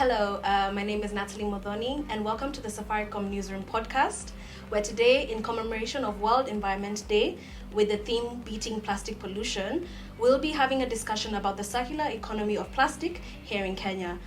Hello, my name is Natalie Modhoni, and welcome to the Safaricom Newsroom podcast, where today, in commemoration of World Environment Day, with the theme Beating Plastic Pollution, we'll be having a discussion about the circular economy of plastic here in Kenya.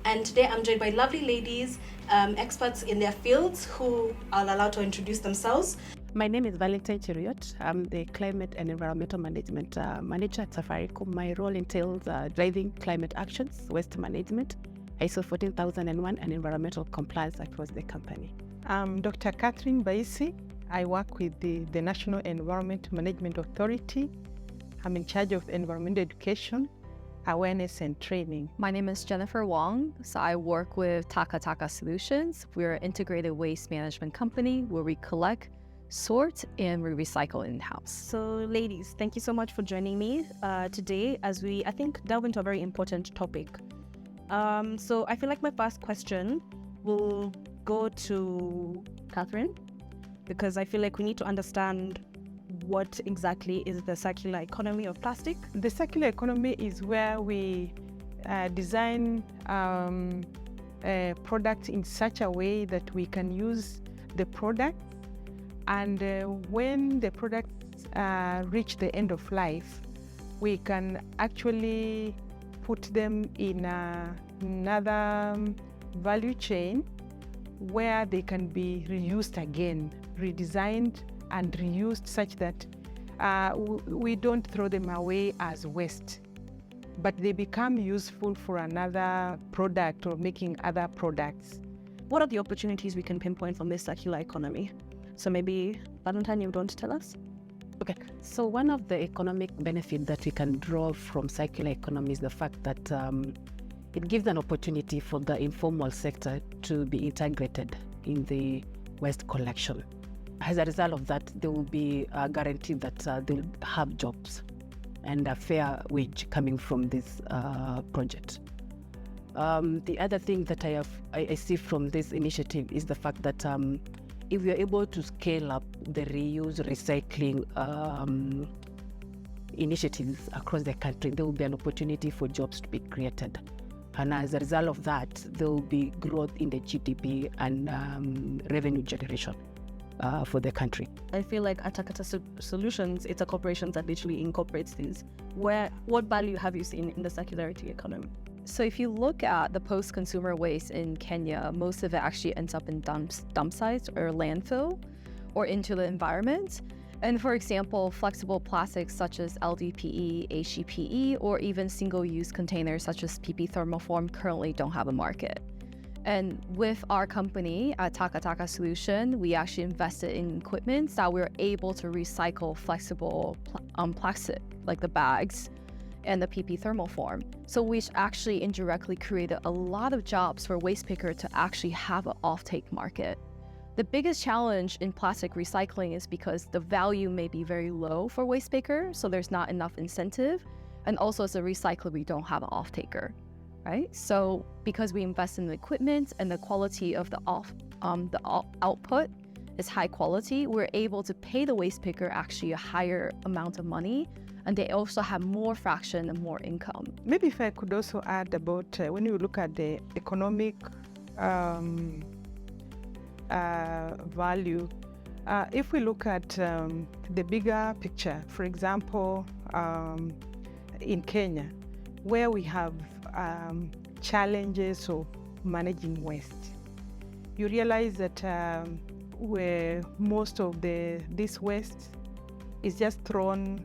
And today I'm joined by lovely ladies, experts in their fields, who I'll allow to introduce themselves. My name is Valentine Cheriot. I'm the Climate and Environmental Management Manager at Safaricom. My role entails driving climate actions, waste management, ISO 14001, and environmental compliance across the company. I'm Dr. Catherine Baisi. I work with the National Environment Management Authority. I'm in charge of environmental education, awareness, and training. My name is Jennifer Wong. So I work with Taka Solutions. We're an integrated waste management company where we collect, sort, and we recycle in-house. So ladies, thank you so much for joining me today as we, I think, delve into a very important topic. So I feel like my first question will go to Catherine, because I feel like we need to understand what exactly is the circular economy of plastic. The circular economy is where we design a product in such a way that we can use the product, and when the products reach the end of life, we can actually put them in another value chain where they can be reused again, redesigned and reused such that we don't throw them away as waste, but they become useful for another product or making other products. What are the opportunities we can pinpoint from this circular economy? So maybe, Valentine, you want to tell us? Okay, so one of the economic benefits that we can draw from circular economy is the fact that it gives an opportunity for the informal sector to be integrated in the waste collection. As a result of that, there will be a guarantee that they'll have jobs and a fair wage coming from this project. The other thing that I see from this initiative is the fact that if we are able to scale up the reuse, recycling initiatives across the country, there will be an opportunity for jobs to be created. And as a result of that, there will be growth in the GDP and revenue generation for the country. I feel like at Taka Solutions, it's a corporation that literally incorporates these. What value have you seen in the circularity economy? So if you look at the post-consumer waste in Kenya, most of it actually ends up in dump sites or landfill or into the environment. And for example, flexible plastics such as LDPE, HDPE, or even single-use containers such as PP thermoform currently don't have a market. And with our company at Taka Solution, we actually invested in equipment that we're able to recycle flexible plastic, like the bags and the PP thermoform. So which actually indirectly created a lot of jobs for waste picker to actually have an offtake market. The biggest challenge in plastic recycling is because the value may be very low for waste picker, so there's not enough incentive. And also as a recycler, we don't have an off-taker, right? So because we invest in the equipment and the quality of the output is high quality, we're able to pay the waste picker actually a higher amount of money, and they also have more fraction and more income. Maybe if I could also add about when you look at the economic value, if we look at the bigger picture, for example, in Kenya, where we have challenges of managing waste, you realize that where most of this waste is just thrown.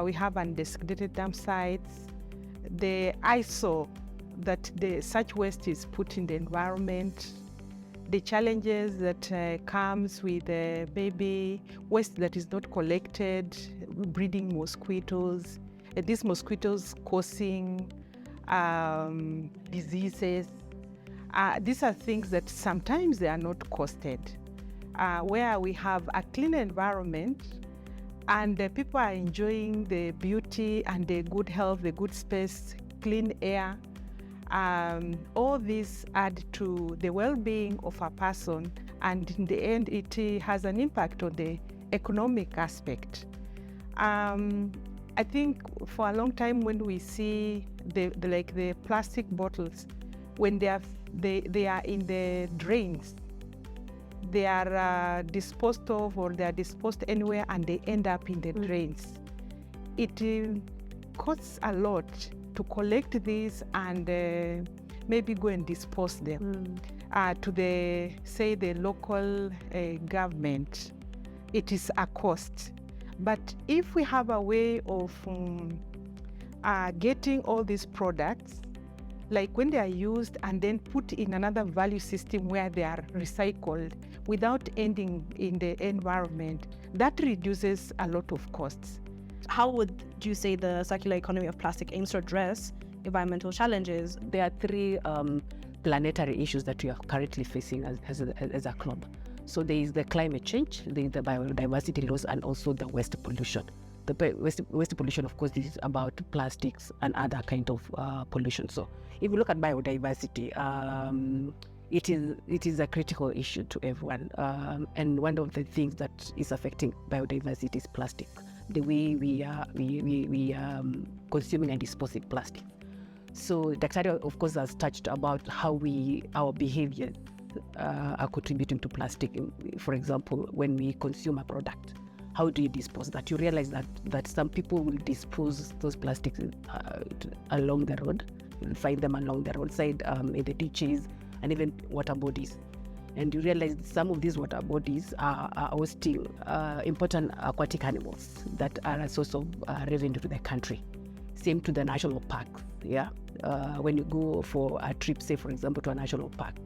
We have undesignated dump sites. The ISO that such waste is put in the environment, the challenges that comes with maybe waste that is not collected, breeding mosquitoes, these mosquitoes causing diseases. These are things that sometimes they are not costed. Where we have a clean environment and people are enjoying the beauty and the good health, the good space, clean air. All these add to the well-being of a person, and in the end, it has an impact on the economic aspect. I think for a long time when we see the plastic bottles, when they are they are in the drains. They are disposed of, or they are disposed anywhere, and they end up in the drains. It costs a lot to collect these and maybe go and dispose them to the local government. It is a cost. But if we have a way of getting all these products, like when they are used and then put in another value system where they are recycled without ending in the environment, that reduces a lot of costs. How would you say the circular economy of plastic aims to address environmental challenges? There are three planetary issues that we are currently facing as a club. So there is the climate change, the biodiversity loss, and also the waste pollution. The waste pollution, of course, is about plastics and other kind of pollution. So if you look at biodiversity, it is a critical issue to everyone. And one of the things that is affecting biodiversity is plastic. The way we are consuming and disposing plastic. So Dr. of course, has touched about how our behavior are contributing to plastic. For example, when we consume a product, how do you dispose that? You realize that some people will dispose those plastics along the road. You'll find them along the roadside, in the ditches, and even water bodies. And you realize some of these water bodies are hosting important aquatic animals that are a source of revenue to the country. Same to the national parks. Yeah, when you go for a trip, say for example to a national park,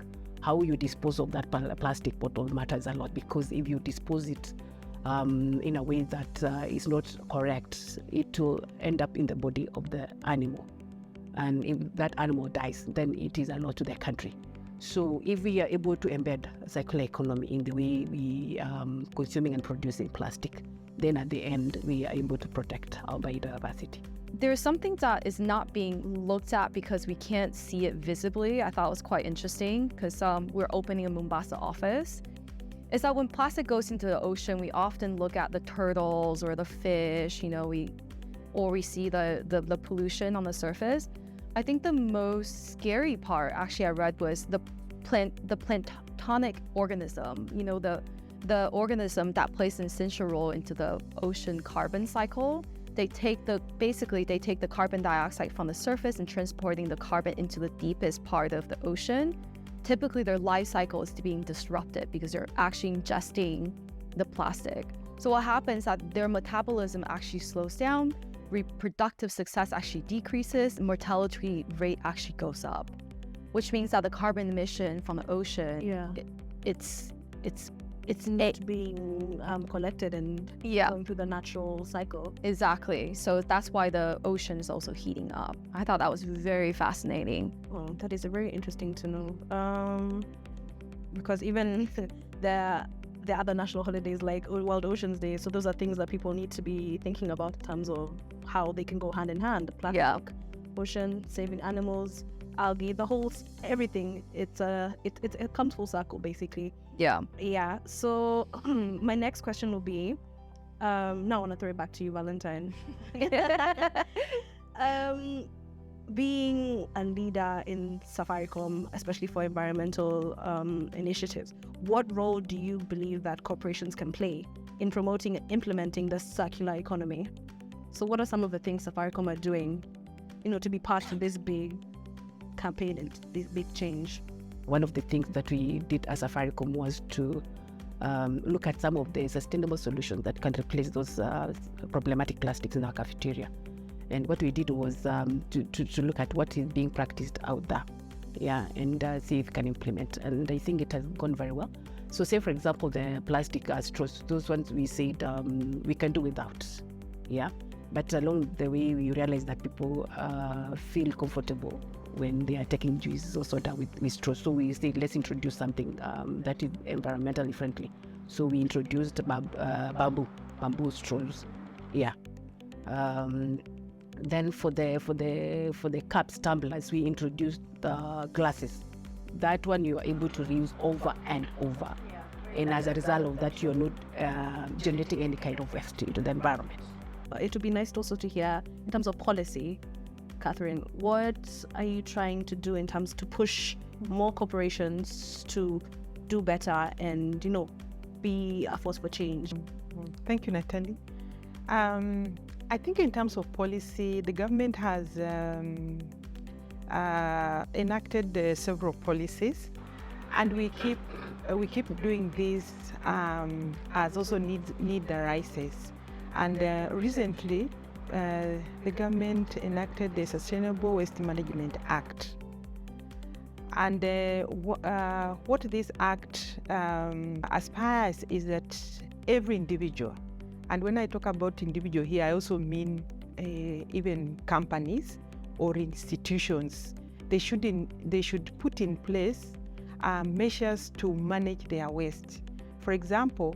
how you dispose of that plastic bottle matters a lot, because if you dispose it in a way that is not correct, it will end up in the body of the animal, and if that animal dies, then it is a lot to the country. So if we are able to embed a circular economy in the way we consuming and producing plastic, then at the end we are able to protect our biodiversity. There's something that is not being looked at because we can't see it visibly. I thought it was quite interesting because we're opening a Mombasa office. Is that when plastic goes into the ocean, we often look at the turtles or the fish, we see the pollution on the surface. I think the most scary part, actually, I read was the planktonic organism, the organism that plays an essential role into the ocean carbon cycle. They take the carbon dioxide from the surface and transporting the carbon into the deepest part of the ocean. Typically, their life cycle is being disrupted because they're actually ingesting the plastic. So what happens is that their metabolism actually slows down, reproductive success actually decreases, mortality rate actually goes up, which means that the carbon emission from the ocean, it's not being collected and going through the natural cycle. Exactly. So that's why the ocean is also heating up. I thought that was very fascinating. Well, that is very interesting to know. Because even the other national holidays like World Oceans Day, so those are things that people need to be thinking about in terms of how they can go hand in hand. Plastic, ocean, saving animals, algae, the whole everything. It comes full circle basically. Yeah. So my next question will be, now I want to throw it back to you, Valentine. Being a leader in Safaricom, especially for environmental initiatives, what role do you believe that corporations can play in promoting and implementing the circular economy? So what are some of the things Safaricom are doing, to be part of this big campaign and this big change? One of the things that we did as Safaricom was to look at some of the sustainable solutions that can replace those problematic plastics in our cafeteria. And what we did was to look at what is being practiced out there, and see if we can implement. And I think it has gone very well. So say, for example, the plastic straws, those ones we said we can do without, But along the way, we realized that people feel comfortable when they are taking juice or soda with straws. So we said, let's introduce something that is environmentally friendly. So we introduced bamboo straws, Then for the cups, tumblers, we introduced the glasses. That one you are able to reuse over and over. And as a result of that, you're not generating any kind of waste into the environment. It would be nice also to hear, in terms of policy, Catherine, what are you trying to do in terms to push more corporations to do better and, be a force for change? Thank you, Natalie. I think in terms of policy, the government has enacted several policies, and we keep doing this as also need arises. And recently, the government enacted the Sustainable Waste Management Act. And what this act aspires is that every individual, and when I talk about individual here, I also mean even companies or institutions, they should put in place measures to manage their waste. For example,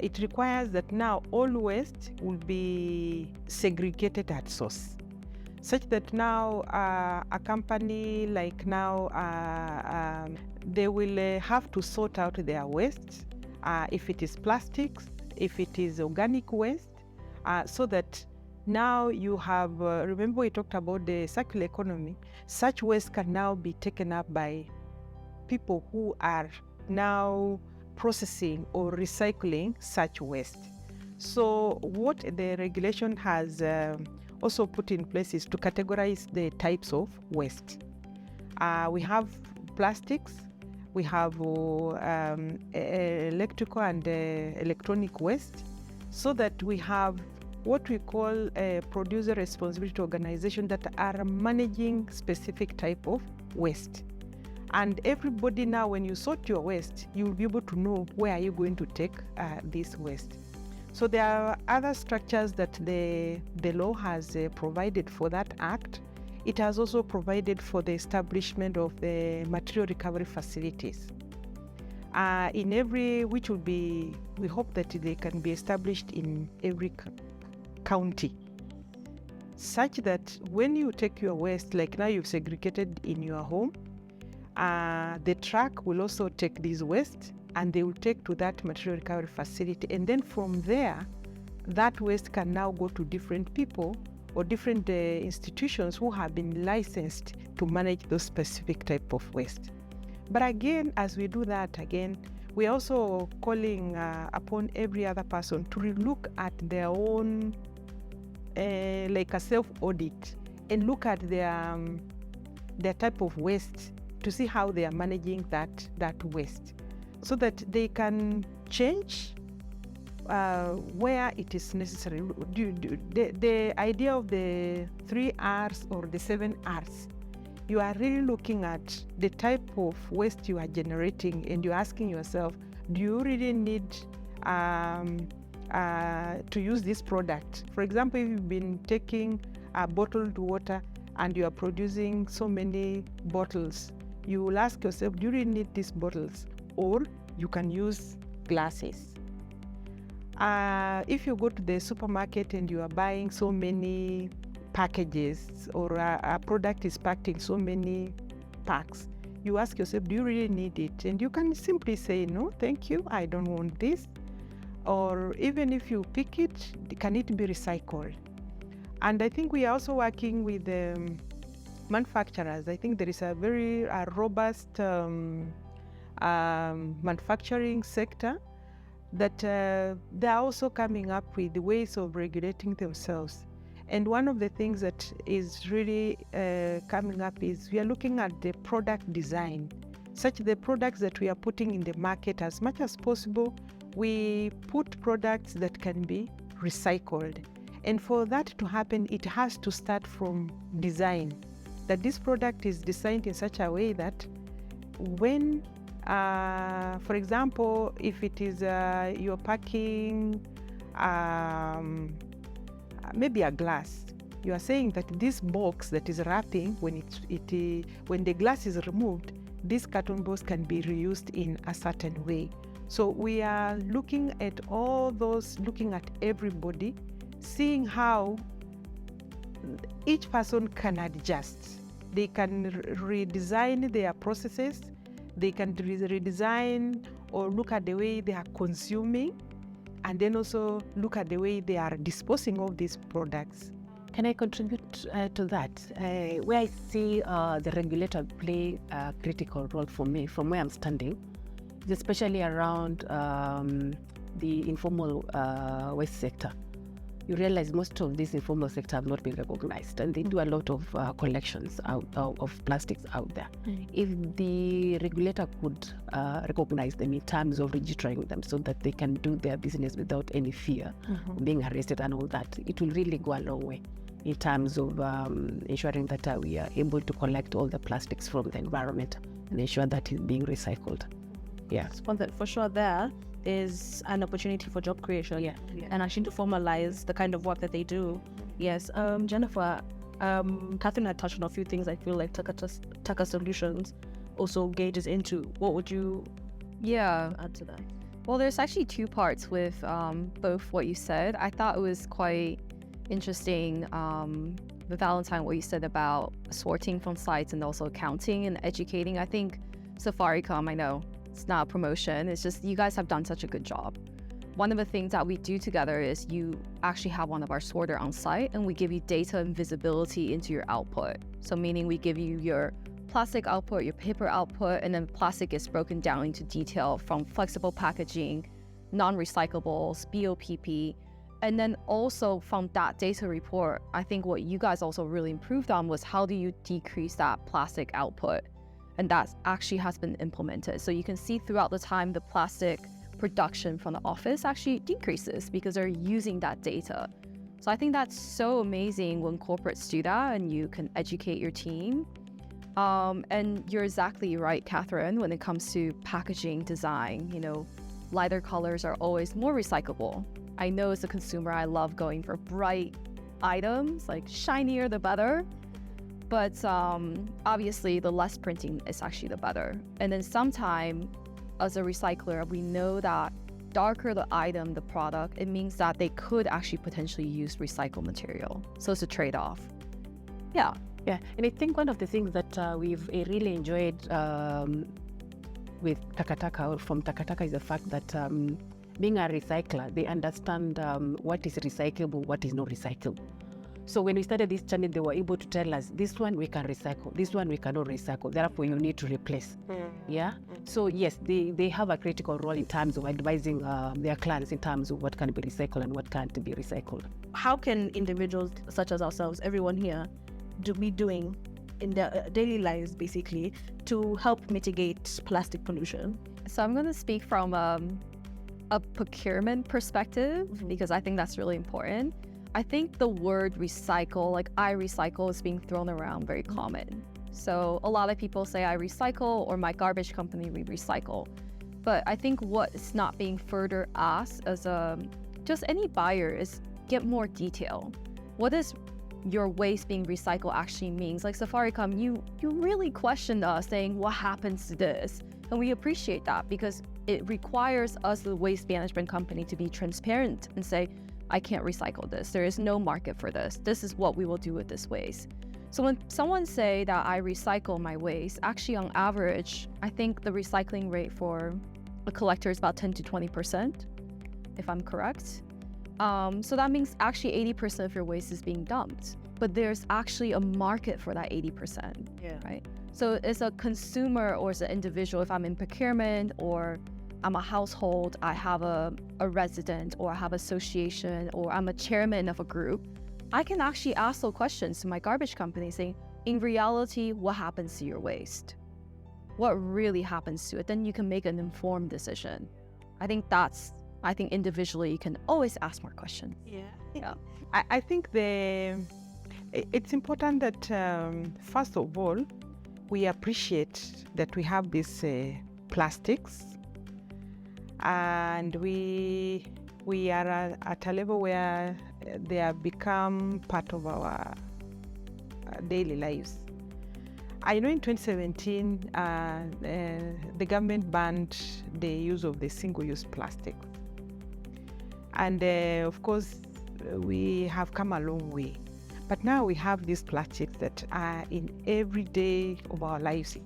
it requires that now all waste will be segregated at source, such that now a company like now, they will have to sort out their waste, if it is plastics, if it is organic waste, so that now you have, remember we talked about the circular economy, such waste can now be taken up by people who are now processing or recycling such waste. So what the regulation has also put in place is to categorize the types of waste. We have plastics, we have electrical and electronic waste, so that we have what we call a producer responsibility organization that are managing specific type of waste. And everybody now, when you sort your waste, you will be able to know where are you going to take this waste. So there are other structures that the law has provided for that act. It has also provided for the establishment of the material recovery facilities. Which will be, we hope that they can be established in every county, such that when you take your waste, like now you've segregated in your home, the truck will also take this waste and they will take to that material recovery facility. And then from there, that waste can now go to different people or different institutions who have been licensed to manage those specific type of waste. But again, as we do that, again, we're also calling upon every other person to relook at their own, like a self-audit, and look at their type of waste to see how they are managing that waste, so that they can change where it is necessary. The idea of the 3 R's or the 7 R's, you are really looking at the type of waste you are generating, and you're asking yourself, do you really need to use this product? For example, if you've been taking bottled water and you are producing so many bottles, you will ask yourself, do you really need these bottles? Or you can use glasses. If you go to the supermarket and you are buying so many packages, or a product is packed in so many packs, you ask yourself, do you really need it? And you can simply say, no, thank you, I don't want this. Or even if you pick it, can it be recycled? And I think we are also working with manufacturers. I think there is a very robust manufacturing sector that they are also coming up with ways of regulating themselves. And one of the things that is really coming up is we are looking at the product design, such the products that we are putting in the market, as much as possible, we put products that can be recycled. And for that to happen, it has to start from design, that this product is designed in such a way that when, for example, if it is you're packing maybe a glass, you are saying that this box that is wrapping, when the glass is removed, this carton box can be reused in a certain way. So we are looking at all those, looking at everybody, seeing how each person can adjust. They can redesign their processes, they can redesign or look at the way they are consuming, and then also look at the way they are disposing of these products. Can I contribute to that? Where I see the regulator play a critical role for me, from where I'm standing, is especially around the informal waste sector. You realize most of these informal sector have not been recognized, and they do a lot of collections of plastics out there. If the regulator could recognize them in terms of registering them so that they can do their business without any fear of being arrested and all that, it will really go a long way in terms of ensuring that we are able to collect all the plastics from the environment and ensure that it's being recycled. Yeah. For sure there is an opportunity for job creation and actually to formalize the kind of work that they do. Yes. Jennifer, Catherine had touched on a few things I feel like Taka Solutions also gauges into. What would you add to that? Well, there's actually two parts with both what you said. I thought it was quite interesting, with Valentine, what you said about sorting from sites and also counting and educating. I think Safaricom, I know it's not a promotion, it's just you guys have done such a good job. One of the things that we do together is you actually have one of our sorter on site and we give you data and visibility into your output. So meaning we give you your plastic output, your paper output, and then plastic is broken down into detail from flexible packaging, non-recyclables, BOPP. And then also from that data report, I think what you guys also really improved on was how do you decrease that plastic output? And that actually has been implemented. So you can see throughout the time, the plastic production from the office actually decreases because they're using that data. So I think that's so amazing when corporates do that and you can educate your team. And you're exactly right, Catherine, when it comes to packaging design, lighter colors are always more recyclable. I know as a consumer, I love going for bright items, like shinier the better. But obviously, the less printing is actually the better. And then sometime, as a recycler, we know that darker the item, the product, it means that they could actually potentially use recycled material. So it's a trade-off. Yeah. Yeah, and I think one of the things that we've really enjoyed with from Takataka is the fact that being a recycler, they understand what is recyclable, what is not recyclable. So when we started this channel, they were able to tell us, this one we can recycle, this one we cannot recycle, therefore you need to replace. Yeah. So yes, they have a critical role in terms of advising their clients in terms of what can be recycled and what can't be recycled. How can individuals such as ourselves, everyone here, be doing in their daily lives basically to help mitigate plastic pollution? So I'm going to speak from a procurement perspective because I think that's really important. I think the word recycle, like I recycle, is being thrown around very common. So a lot of people say I recycle or my garbage company, we recycle. But I think what is not being further asked as just any buyer is get more detail. What is your waste being recycled actually means? Like Safaricom, you really questioned us saying what happens to this? And we appreciate that because it requires us, the waste management company, to be transparent and say, I can't recycle this. There is no market for this. This is what we will do with this waste. So when someone say that I recycle my waste, actually on average, I think the recycling rate for a collector is about 10 to 20%, if I'm correct. So that means actually 80% of your waste is being dumped, but there's actually a market for that 80%, right? So as a consumer or as an individual, if I'm in procurement or I'm a household, I have a resident or I have association or I'm a chairman of a group, I can actually ask those questions to my garbage company saying, in reality, what happens to your waste? What really happens to it? Then you can make an informed decision. I think individually you can always ask more questions. Yeah. I think it's important that first of all, we appreciate that we have these plastics. And we are at a level where they have become part of our daily lives. I know in 2017, the government banned the use of the single-use plastic. And of course, we have come a long way. But now we have these plastics that are in every day of our lives.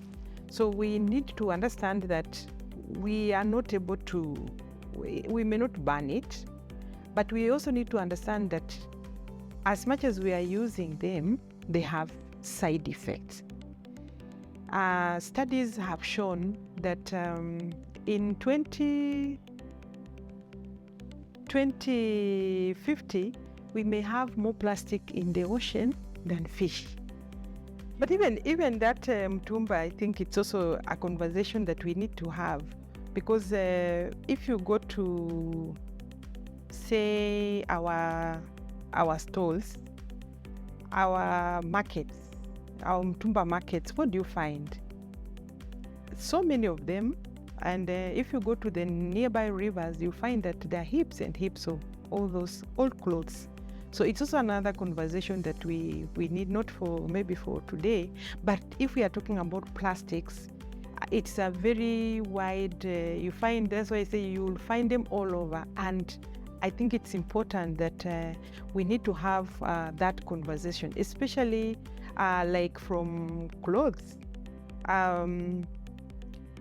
So we need to understand that we are not able to, we may not ban it, but we also need to understand that as much as we are using them, they have side effects. Studies have shown that in 2050, we may have more plastic in the ocean than fish. But even that, Tumba, I think it's also a conversation that we need to have, because if you go to, say, our stalls, our markets, our Mtumba markets, what do you find? So many of them, and if you go to the nearby rivers, you find that there are heaps and heaps of all those old clothes. So it's also another conversation that we need, not for maybe for today, but if we are talking about plastics, it's a very wide, you find, that's why I say you'll find them all over. And I think it's important that we need to have that conversation, especially like from clothes.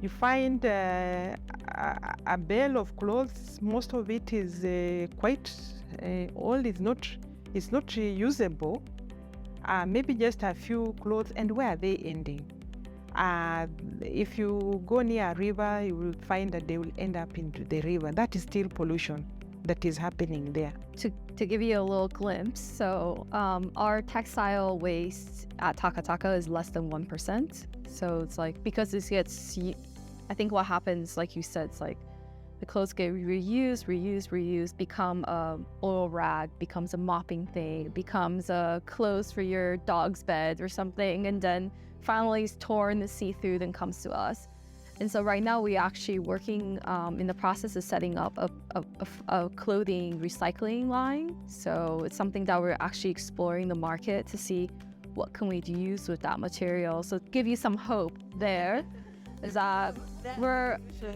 You find a bale of clothes, most of it is quite old, it's not reusable. Maybe just a few clothes, and where are they ending? If you go near a river, you will find that they will end up into the river. That is still pollution that is happening there. To give you a little glimpse, so our textile waste at Taka Taka is less than 1%. So it's like, because this gets, I think what happens, like you said, it's like the clothes get reused, become a oil rag, becomes a mopping thing, becomes a clothes for your dog's bed or something, and then finally is torn and see-through, then comes to us. And so right now we actually working in the process of setting up a clothing recycling line. So it's something that we're actually exploring the market to see what can we use with that material. So to give you some hope there, is that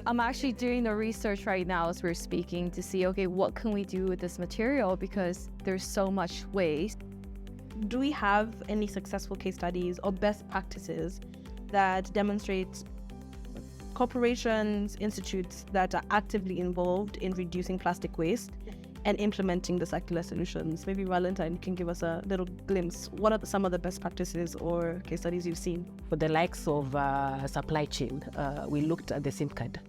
I'm actually doing the research right now as we're speaking to see, okay, what can we do with this material, because there's so much waste. Do we have any successful case studies or best practices that demonstrate corporations, institutes that are actively involved in reducing plastic waste and implementing the circular solutions? Maybe Valentine can give us a little glimpse. What are some of the best practices or case studies you've seen? For the likes of supply chain, we looked at the SIM card,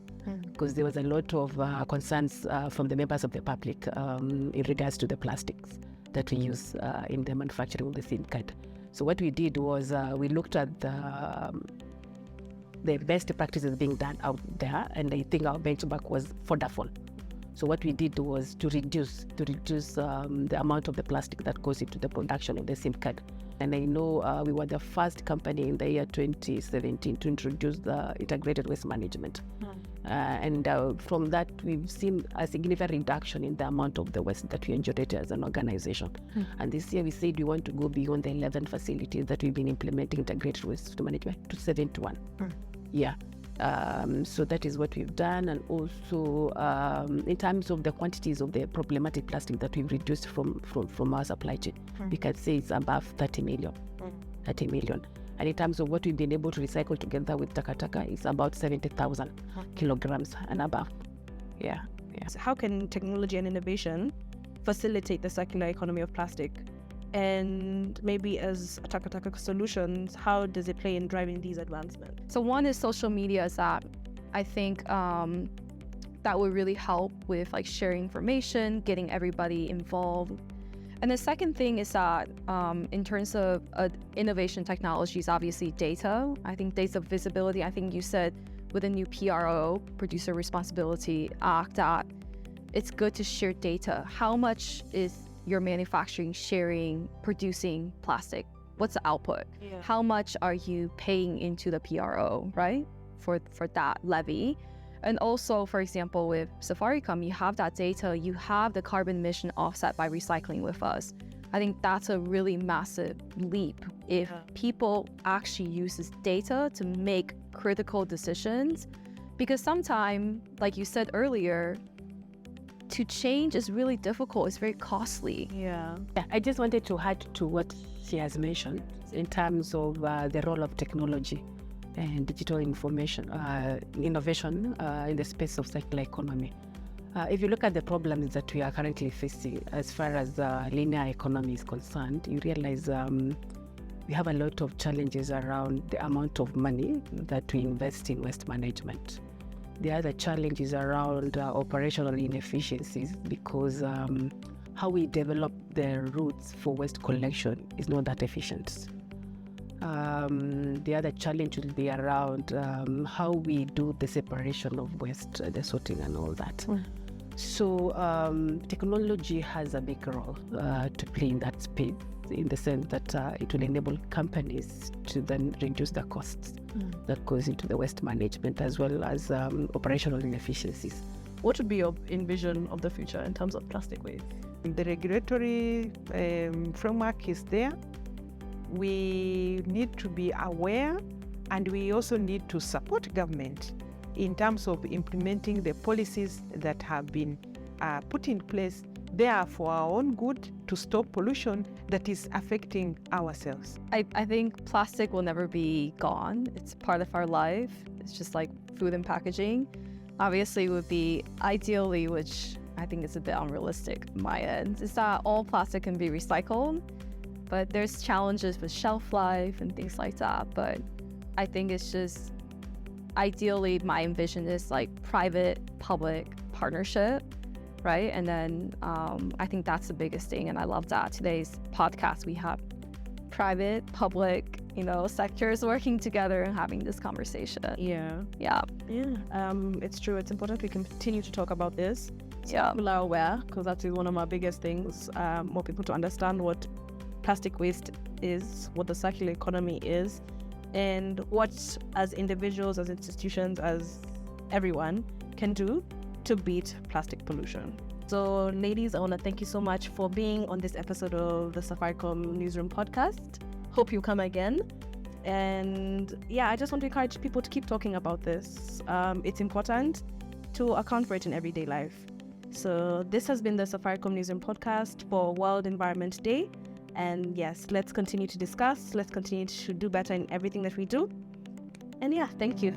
because there was a lot of concerns from the members of the public in regards to the plastics that we use in the manufacturing of the SIM card. So what we did was we looked at the best practices being done out there, and I think our benchmark was Vodafone. So what we did was to reduce the amount of the plastic that goes into the production of the SIM card. And I know we were the first company in the year 2017 to introduce the integrated waste management. And from that, we've seen a significant reduction in the amount of the waste that we generated as an organization. And this year we said we want to go beyond the 11 facilities that we've been implementing integrated waste management to 71. Yeah. So that is what we've done. And also in terms of the quantities of the problematic plastic that we've reduced from our supply chain, we can say it's above 30 million. 30 million. And in terms of what we've been able to recycle together with Taka Taka, it's about 70,000 kilograms and above. Yeah. So how can technology and innovation facilitate the circular economy of plastic? And maybe as Taka Taka Solutions, how does it play in driving these advancements? So one is social media, is that I think that would really help with like sharing information, getting everybody involved. And the second thing is that in terms of innovation technologies, obviously data. I think data visibility, I think you said with a new PRO, Producer Responsibility Act, that it's good to share data. How much is your manufacturing sharing, producing plastic? What's the output? Yeah. How much are you paying into the PRO, right? For that levy. And also, for example, with Safaricom, you have that data, you have the carbon emission offset by recycling with us. I think that's a really massive leap if people actually use this data to make critical decisions. Because sometimes, like you said earlier, to change is really difficult, it's very costly. Yeah, I just wanted to add to what she has mentioned in terms of the role of technology and digital innovation in the space of circular economy. If you look at the problems that we are currently facing as far as the linear economy is concerned, you realize we have a lot of challenges around the amount of money that we invest in waste management. The other challenge is around operational inefficiencies because how we develop the routes for waste collection is not that efficient. The other challenge will be around how we do the separation of waste, the sorting and all that. So technology has a big role to play in that space, in the sense that it will enable companies to then reduce the costs that goes into the waste management as well as operational inefficiencies. What would be your envision of the future in terms of plastic waste? The regulatory framework is there. We need to be aware, and we also need to support government in terms of implementing the policies that have been put in place there for our own good to stop pollution that is affecting ourselves. I think plastic will never be gone. It's part of our life. It's just like food and packaging. Obviously, it would be ideally, which I think is a bit unrealistic on my end, is that all plastic can be recycled, but there's challenges with shelf life and things like that. But I think it's just, ideally, my envision is like private-public partnership, right? And then I think that's the biggest thing. And I love that today's podcast, we have private, public, sectors working together and having this conversation. Yeah. It's true. It's important we continue to talk about this. So people are aware, because that is one of my biggest things. More people to understand what plastic waste is, what the circular economy is, and what as individuals, as institutions, as everyone can do to beat plastic pollution. So ladies, I want to thank you so much for being on this episode of the Safaricom Newsroom podcast. Hope you come again. And I just want to encourage people to keep talking about this. It's important to account for it in everyday life. So this has been the Safaricom Newsroom podcast for World Environment Day. And yes, let's continue to discuss. Let's continue to do better in everything that we do. And thank you.